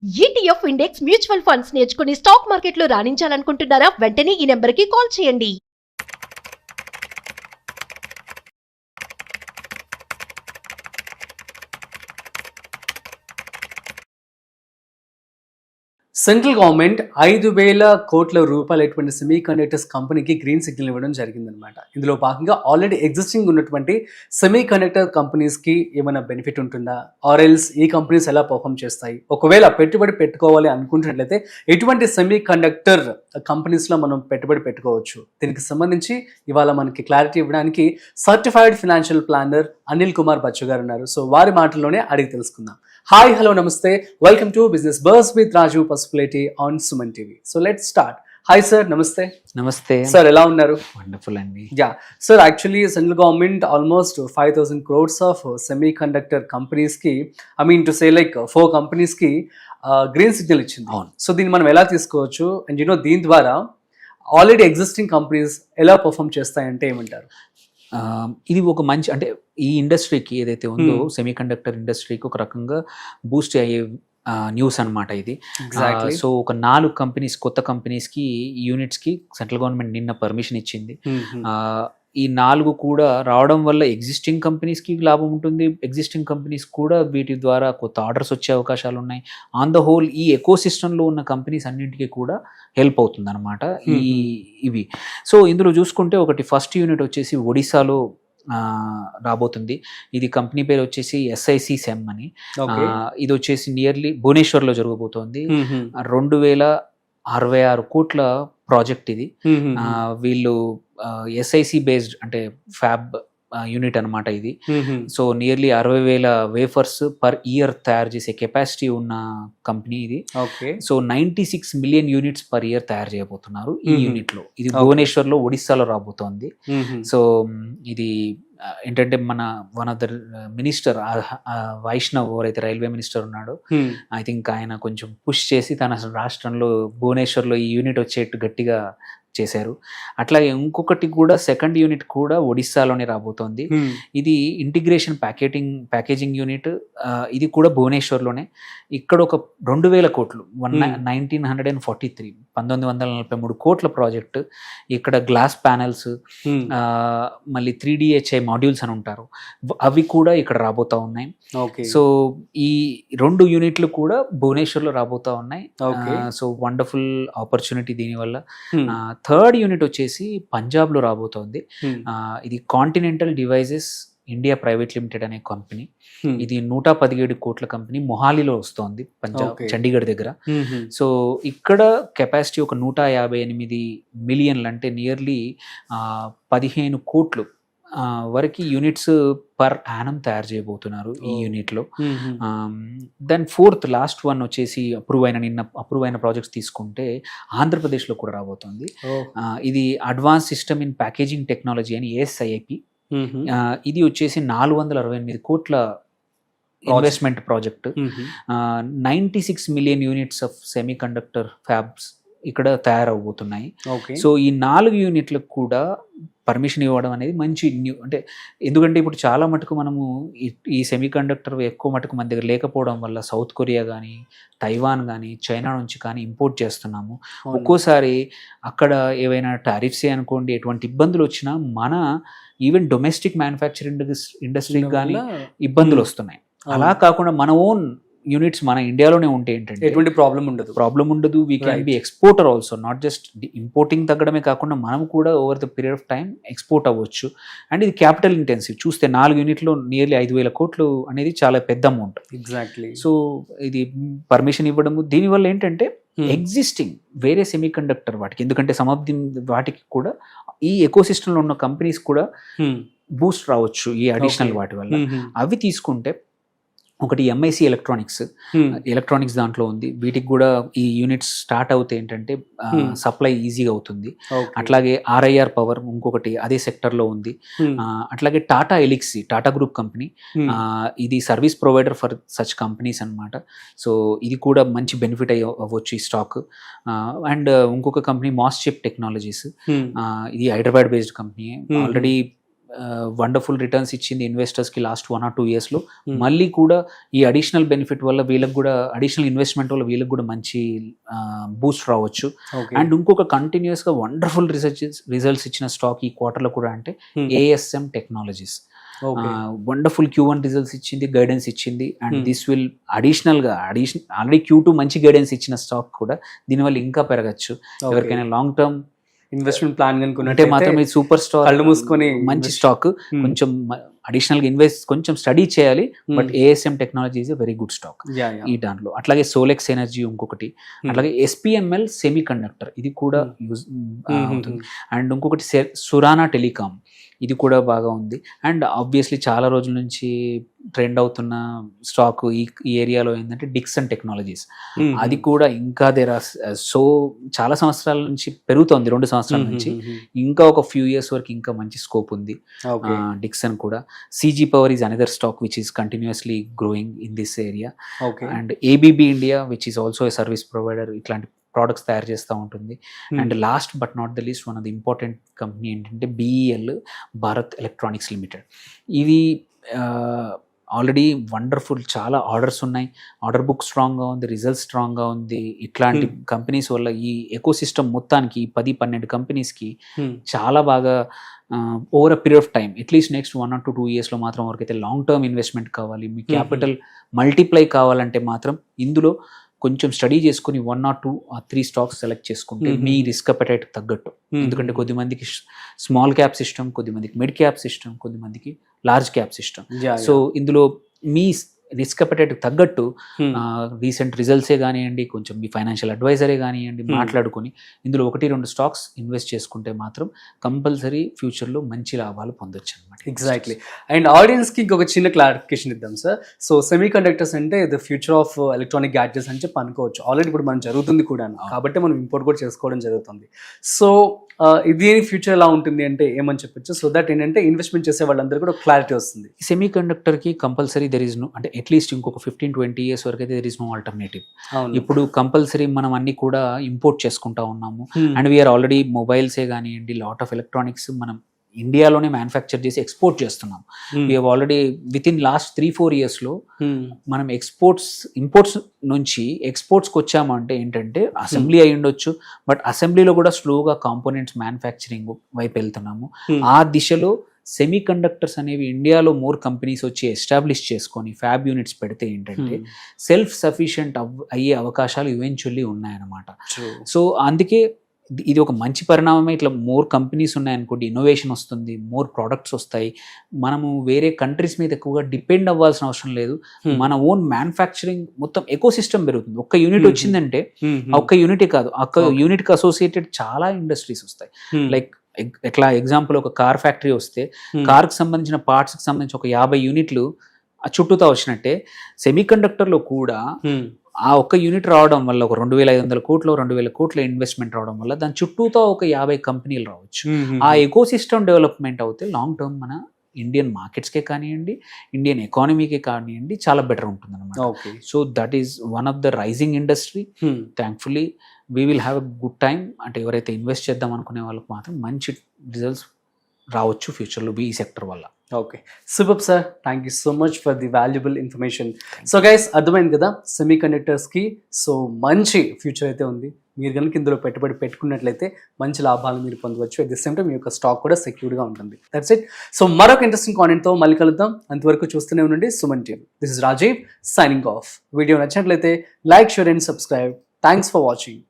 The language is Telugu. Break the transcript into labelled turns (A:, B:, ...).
A: ETF ఇండెక్స్ మ్యూచువల్ ఫండ్స్ నేర్చుకుని స్టాక్ మార్కెట్లో రాణించాలనుకుంటున్నారా? వెంటనే ఈ నెంబర్కి కాల్ చేయండి.
B: సెంట్రల్ గవర్నమెంట్ 5,000 కోట్ల రూపాయలటువంటి సెమీ కండక్టర్స్ కంపెనీకి గ్రీన్ సిగ్నల్ ఇవ్వడం జరిగిందనమాట. ఇందులో భాగంగా ఆల్రెడీ ఎగ్జిస్టింగ్ ఉన్నటువంటి సెమీ కండక్టర్ కంపెనీస్కి ఏమైనా బెనిఫిట్ ఉంటుందా, ఆర్ఎల్స్ ఈ కంపెనీస్ ఎలా పర్ఫామ్ చేస్తాయి, ఒకవేళ పెట్టుబడి పెట్టుకోవాలి అనుకుంటున్నట్లయితే ఎటువంటి సెమీ కండక్టర్ కంపెనీస్లో మనం పెట్టుబడి పెట్టుకోవచ్చు, దీనికి సంబంధించి ఇవాళ మనకి క్లారిటీ ఇవ్వడానికి certified financial planner Anil Kumar Bachchu గారు ఉన్నారు. సో వారి మాటల్లోనే అడిగి తెలుసుకుందాం. హాయ్, హలో, నమస్తే, welcome to business bars with Raju Pasupuleti on Suman TV. So let's start. Hi sir, నమస్తే.
C: నమస్తే
B: సార్, ఎలా ఉన్నారు?
C: వండర్ఫుల్ అండి.
B: Yeah sir, actually central government almost 5,000 crores of semiconductor కంపెనీస్కి, I mean to say like 4 కంపెనీస్కి గ్రీన్ సిగ్నల్ ఇచ్చింది.
C: అవును.
B: సో దీన్ని మనం ఎలా తీసుకోవచ్చు అండ్ దీని ద్వారా ఆల్రెడీ ఎగ్జిస్టింగ్ కంపెనీస్ ఎలా పర్ఫామ్ చేస్తాయంటే ఏమంటారు?
C: ఇది ఒక మంచి, అంటే ఈ ఇండస్ట్రీకి ఏదైతే ఉందో సెమీ కండక్టర్ ఇండస్ట్రీకి ఒక రకంగా బూస్ట్ అయ్యే న్యూస్ అనమాట ఇది. సో ఒక 4 కంపెనీస్, కొత్త కంపెనీస్కి, యూనిట్స్కి సెంట్రల్ గవర్నమెంట్ నిన్న పర్మిషన్ ఇచ్చింది. ఈ 4 కూడా రావడం వల్ల ఎగ్జిస్టింగ్ కంపెనీస్కి లాభం ఉంటుంది, ఎగ్జిస్టింగ్ కంపెనీస్ కూడా వీటి ద్వారా కొత్త ఆర్డర్స్ వచ్చే అవకాశాలు ఉన్నాయి. ఆన్ ద హోల్ ఈ ఎకో సిస్టంలో ఉన్న కంపెనీస్ అన్నింటికీ కూడా హెల్ప్ అవుతుంది అనమాట ఇవి. సో ఇందులో చూసుకుంటే ఒకటి ఫస్ట్ యూనిట్ వచ్చేసి ఒడిశాలో రాబోతుంది. ఇది కంపెనీ పేరు వచ్చేసి SIC SEM అని. ఇది వచ్చేసి నియర్లీ భువనేశ్వర్లో జరగబోతోంది. 2,066 కోట్ల ప్రాజెక్ట్ ఇది. వీళ్ళు SIC బేస్డ్, అంటే ఫ్యాబ్ యూనిట్ అనమాట ఇది. So nearly 60,000 wafers per year తయారు చేసే కెపాసిటీ ఉన్న కంపెనీ ఇది. So 96 million units per year తయారు చేయబోతున్నారు ఈ యూనిట్ లో. ఇది భువనేశ్వర్ లో, ఒడిస్సాలో రాబోతోంది. సో ఇది ఏంటంటే మన one of the minister Vaishnaw, ఎవరైతే రైల్వే మినిస్టర్ ఉన్నాడో, ఐ థింక్ ఆయన కొంచెం పుష్ చేసి తన రాష్ట్రంలో భువనేశ్వర్లో ఈ యూనిట్ వచ్చేట్టు గట్టిగా చేశారు. అట్లాగే ఇంకొకటి కూడా సెకండ్ యూనిట్ కూడా ఒడిస్సాలోనే రాబోతోంది. ఇది ఇంటిగ్రేషన్ ప్యాకేజింగ్ యూనిట్. ఇది కూడా భువనేశ్వర్లోనే. ఇక్కడ ఒక 2,000 కోట్లు, 1943 కోట్ల ప్రాజెక్ట్. ఇక్కడ గ్లాస్ ప్యానెల్స్, మళ్ళీ 3DHI మాడ్యూల్స్ అని ఉంటారు, అవి కూడా ఇక్కడ రాబోతా ఉన్నాయి. సో ఈ 2 యూనిట్లు కూడా భువనేశ్వర్లో రాబోతా ఉన్నాయి. సో వండర్ఫుల్ ఆపర్చునిటీ దీనివల్ల. థర్డ్ యూనిట్ వచ్చేసి పంజాబ్లో రాబోతోంది. ఇది continental devices India private limited అనే కంపెనీ. ఇది 117 కోట్ల కంపెనీ, మొహాలీలో వస్తోంది, పంజాబ్, చండీగఢ్ దగ్గర. సో ఇక్కడ కెపాసిటీ ఒక 158 మిలియన్లు, అంటే నియర్లీ 15 కోట్లు వరకు యూనిట్స్ పర్ యానం తయారు చేయబోతున్నారు ఈ యూనిట్లో. దెన్ ఫోర్త్ లాస్ట్ వన్ వచ్చేసి నిన్న అప్రూవ్ అయిన ప్రాజెక్ట్స్ తీసుకుంటే ఆంధ్రప్రదేశ్లో కూడా రాబోతుంది. ఇది advance system in packaging technology అని ASIP. ఇది వచ్చేసి 468 కోట్ల investment project. 96 million units of semi conductor fabs ఇక్కడ తయారవబోతున్నాయి. సో ఈ 4 యూనిట్లకు కూడా పర్మిషన్ ఇవ్వడం అనేది మంచి అంటే ఎందుకంటే ఇప్పుడు చాలా మటుకు మనము ఈ సెమీ కండక్టర్ ఎక్కువ మటుకు మన దగ్గర లేకపోవడం వల్ల సౌత్ కొరియా కానీ, తైవాన్ కానీ, చైనా నుంచి కానీ ఇంపోర్ట్ చేస్తున్నాము. ఒక్కోసారి అక్కడ ఏవైనా టారిఫ్సే అనుకోండి, ఎటువంటి ఇబ్బందులు వచ్చినా మన ఈవెన్ డొమెస్టిక్ మ్యానుఫ్యాక్చరింగ్ ఇండస్ట్రీకి కానీ ఇబ్బందులు వస్తున్నాయి. అలా కాకుండా మన ఓన్ యూనిట్స్ మన ఇండియాలోనే ఉంటే ఏంటంటే
B: ఎటువంటి ప్రాబ్లం ఉండదు.
C: We can be exporter also, not just importing తగ్గడమే కాకుండా మనం కూడా over the period of time export అవ్వచ్చు. అండ్ ఇది క్యాపిటల్ ఇంటెన్సివ్. చూస్తే 4 యూనిట్లో నియర్లీ 5,000 కోట్లు అనేది చాలా పెద్ద అమౌంట్.
B: ఎగ్జాక్ట్లీ.
C: సో ఇది పర్మిషన్ ఇవ్వడము, దీనివల్ల ఏంటంటే ఎగ్జిస్టింగ్ వేరే సెమీ కండక్టర్ వాటికి, ఎందుకంటే వాటికి కూడా ఈ ఎకో సిస్టంలో ఉన్న కంపెనీస్ కూడా బూస్ట్ రావచ్చు ఈ అడిషనల్ వాటి వల్ల. అవి తీసుకుంటే ఒకటి MIC ఎలక్ట్రానిక్స్ దాంట్లో ఉంది. వీటికి కూడా ఈ యూనిట్స్ స్టార్ట్ అవుతే ఏంటంటే సప్లై ఈజీగా అవుతుంది. అట్లాగే RIR పవర్ ఇంకొకటి అదే సెక్టర్లో ఉంది. అట్లాగే టాటా ఎలిక్సీ, టాటా గ్రూప్ కంపెనీ, ఇది service provider for such companies అనమాట. సో ఇది కూడా మంచి బెనిఫిట్ అవ్వచ్చు ఈ స్టాక్. అండ్ ఇంకొక కంపెనీ మాస్చిప్ టెక్నాలజీస్, ఇది Hyderabad based company. Already wonderful returns ఇచ్చింది ఇన్వెస్టర్స్కి లాస్ట్ 1 or 2 yearsలో. మళ్ళీ కూడా ఈ అడిషనల్ బెనిఫిట్ వల్ల వీళ్ళకి కూడా అడిషనల్ ఇన్వెస్ట్మెంట్ వల్ల వీళ్ళకి కూడా మంచి బూస్ట్ రావచ్చు. అండ్ ఇంకొక కంటిన్యూస్గా వండర్ఫుల్ రిజల్ట్స్ ఇచ్చిన స్టాక్ ఈ క్వార్టర్లో కూడా అంటే ASM technologies. Wonderful Q1 results ఇచ్చింది, గైడెన్స్ ఇచ్చింది. అండ్ దిస్ విల్ అడిషనల్గా ఆల్రెడీ Q2 మంచి గైడెన్స్ ఇచ్చిన స్టాక్ కూడా దీనివల్ల ఇంకా పెరగచ్చు. ఎవరికైనా లాంగ్ టర్మ్
B: ఇన్వెస్ట్మెంట్ ప్లాన్
C: అంటే మాత్రం ఇది సూపర్ స్టాక్,
B: కళ్ళు మూసుకొని
C: మంచి స్టాక్. కొంచెం అడిషనల్ గా కొంచెం స్టడీ చేయాలి. But ASM technology is a very good stock ఈ దాంట్లో. అట్లాగే సోలెక్స్ ఎనర్జీ ఇంకొకటి, అట్లాగే SPML సెమీ కండక్టర్ ఇది కూడా యూజ్ అవుతుంది. అండ్ ఇంకొకటి సురానా టెలికాం ఇది కూడా బాగా ఉంది. అండ్ ఆబ్వియస్లీ చాలా రోజుల నుంచి ట్రెండ్ అవుతున్న స్టాక్ ఈ ఏరియాలో ఏంటంటే డిక్సన్ టెక్నాలజీస్. అది కూడా ఇంకా సో చాలా సంవత్సరాల నుంచి పెరుగుతోంది, 2 సంవత్సరాల నుంచి. ఇంకా ఒక ఫ్యూ ఇయర్స్ వరకు ఇంకా మంచి స్కోప్ ఉంది డిక్సన్ కూడా. CG Power is another stock which is continuously growing in this area. And ABB India which is also a service provider ఇట్లాంటి ప్రోడక్ట్స్ తయారు చేస్తూ ఉంటుంది. And last but not the least one of the important company ఏంటంటే BEL, భారత్ ఎలక్ట్రానిక్స్ లిమిటెడ్. ఇది ఆల్రెడీ వండర్ఫుల్, చాలా ఆర్డర్స్ ఉన్నాయి, ఆర్డర్ బుక్ స్ట్రాంగ్గా ఉంది, రిజల్ట్స్ స్ట్రాంగ్గా ఉంది. ఇట్లాంటి కంపెనీస్ వల్ల ఈ ఎకో సిస్టమ్ మొత్తానికి 10-12 కంపెనీస్కి చాలా బాగా over a period of time, at least next 1 or 2 yearsలో మాత్రం ఎవరికైతే లాంగ్ టర్మ్ ఇన్వెస్ట్మెంట్ కావాలి, మీ క్యాపిటల్ మల్టిప్లై కావాలంటే మాత్రం ఇందులో కొంచెం స్టడీ చేసుకుని 1 or 2 or 3 స్టాక్స్ సెలెక్ట్ చేసుకుంటే మీ రిస్క్ అపెటైట్ తగ్గట్టు. ఎందుకంటే కొద్దిమందికి స్మాల్ క్యాప్స్ ఇష్టం, కొద్దిమందికి మిడ్ క్యాప్స్ ఇష్టం, కొద్దిమందికి లార్జ్ క్యాప్స్ ఇష్టం. సో ఇందులో మీ రిస్క్ అపెటైట్ తగ్గట్టు రీసెంట్ రిజల్ట్సే కానివ్వండి, కొంచెం మీ ఫైనాన్షియల్ అడ్వైజరే కానివ్వండి మాట్లాడుకొని ఇందులో 1-2 స్టాక్స్ ఇన్వెస్ట్ చేసుకుంటే మాత్రం కంపల్సరీ ఫ్యూచర్లో మంచి లాభాలు పొందొచ్చు అనమాట.
B: ఎగ్జాక్ట్లీ. అండ్ ఆడియన్స్కి ఇంకొక చిన్న క్లారిఫికేషన్ ఇద్దాం సార్. సో సెమీ కండక్టర్స్ అంటే the future of electronic gadgets అని చెప్పి అనుకోవచ్చు. ఆల్రెడీ ఇప్పుడు మనం జరుగుతుంది కూడా, కాబట్టి మనం ఇంపోర్ట్ కూడా చేసుకోవడం జరుగుతుంది. సో ఇది ఫ్యూచర్ ఎలా ఉంటుంది అంటే ఏమని చెప్పొచ్చు, సో దట్ ఏంటంటే ఇన్వెస్ట్మెంట్ చేసే వాళ్ళందరూ కూడా క్లారిటీ వస్తుంది.
C: సెమీ కండక్టర్కి కంపల్సరీ దెర్ ఇస్ నో, అంటే అట్లీస్ట్ ఇంకొక 15-20 years వరకు అయితే దెర్ ఇస్ నో ఆల్టర్నేటివ్. ఇప్పుడు కంపల్సరీ మనం అన్ని కూడా ఇంపోర్ట్ చేసుకుంటా ఉన్నాము. అండ్ వీఆర్ ఆల్రెడీ మొబైల్సే కానివ్వండి, లాట్ ఆఫ్ ఎలక్ట్రానిక్స్ మనం ఇండియాలోనే మ్యానుఫ్యాక్చర్ చేసి ఎక్స్పోర్ట్ చేస్తున్నాం. We have already with in last 3-4 yearsలో మనం ఇంపోర్ట్స్ నుంచి ఎక్స్పోర్ట్స్కి వచ్చామంటే ఏంటంటే అసెంబ్లీ అయి ఉండొచ్చు, బట్ అసెంబ్లీలో కూడా స్లోగా కాంపోనెంట్స్ మ్యానుఫ్యాక్చరింగ్ వైపు వెళ్తున్నాము. ఆ దిశలో సెమీ కండక్టర్స్ అనేవి ఇండియాలో మోర్ కంపెనీస్ వచ్చి ఎస్టాబ్లిష్ చేసుకొని ఫ్యాబ్ యూనిట్స్ పెడితే ఏంటంటే సెల్ఫ్ సఫిషియెంట్ అయ్యే అవకాశాలు ఈవెన్చువల్లీ ఉన్నాయన్నమాట. సో అందుకే ఇది ఒక మంచి పరిణామమే. ఇట్లా మోర్ కంపెనీస్ ఉన్నాయనుకోండి, ఇన్నోవేషన్ వస్తుంది, మోర్ ప్రోడక్ట్స్ వస్తాయి. మనము వేరే కంట్రీస్ మీద ఎక్కువగా డిపెండ్ అవ్వాల్సిన అవసరం లేదు. మన ఓన్ మ్యానుఫ్యాక్చరింగ్ మొత్తం ఎకో సిస్టమ్ పెరుగుతుంది. ఒక్క యూనిట్ వచ్చిందంటే ఒక్క యూనిటే కాదు, ఒక్క యూనిట్కి అసోసియేటెడ్ చాలా ఇండస్ట్రీస్ వస్తాయి. లైక్ ఎట్లా ఎగ్జాంపుల్ ఒక కార్ ఫ్యాక్టరీ వస్తే కార్కి సంబంధించిన పార్ట్స్కి సంబంధించి ఒక 50 యూనిట్లు చుట్టూతా వచ్చినట్టే సెమీ కండక్టర్లో కూడా ఆ ఒక్క యూనిట్ రావడం వల్ల ఒక 2,500 కోట్లు 2,000 కోట్ల ఇన్వెస్ట్మెంట్ రావడం వల్ల దాని చుట్టూతో ఒక 50 కంపెనీలు రావచ్చు. ఆ ఎకో సిస్టమ్ డెవలప్మెంట్ అవుతే లాంగ్ టర్మ్ మన ఇండియన్ మార్కెట్స్కే కానివ్వండి, ఇండియన్ ఎకానమీకే కానివ్వండి చాలా బెటర్ ఉంటుంది అనమాట. So that is one of the rising industry. Thankfully we will have a good time. అంటే ఎవరైతే ఇన్వెస్ట్ చేద్దాం అనుకునే వాళ్ళకి మాత్రం మంచి రిజల్ట్స్ రావచ్చు ఫ్యూచర్లో ఈ సెక్టర్ వల్ల.
B: Okay, super sir, thank you so much for the valuable information. So guys, అర్థమైంది కదా సెమీ కండక్టర్స్కి సో మంచి ఫ్యూచర్ అయితే ఉంది. మీరు కనుక ఇందులో పెట్టుబడి పెట్టుకున్నట్లయితే మంచి లాభాలు మీరు పొందవచ్చు. అట్ ది సేమ్ టైం మీ యొక్క స్టాక్ కూడా సెక్యూర్డ్గా ఉంటుంది. That's it. సో మరొక ఇంట్రెస్టింగ్ కాంటెంట్తో మళ్ళీ కలుద్దాం. అంతవరకు చూస్తూనే ఉండండి Suman TV. This is Rajiv signing off. Video నచ్చినట్లయితే like, share and subscribe. Thanks for watching.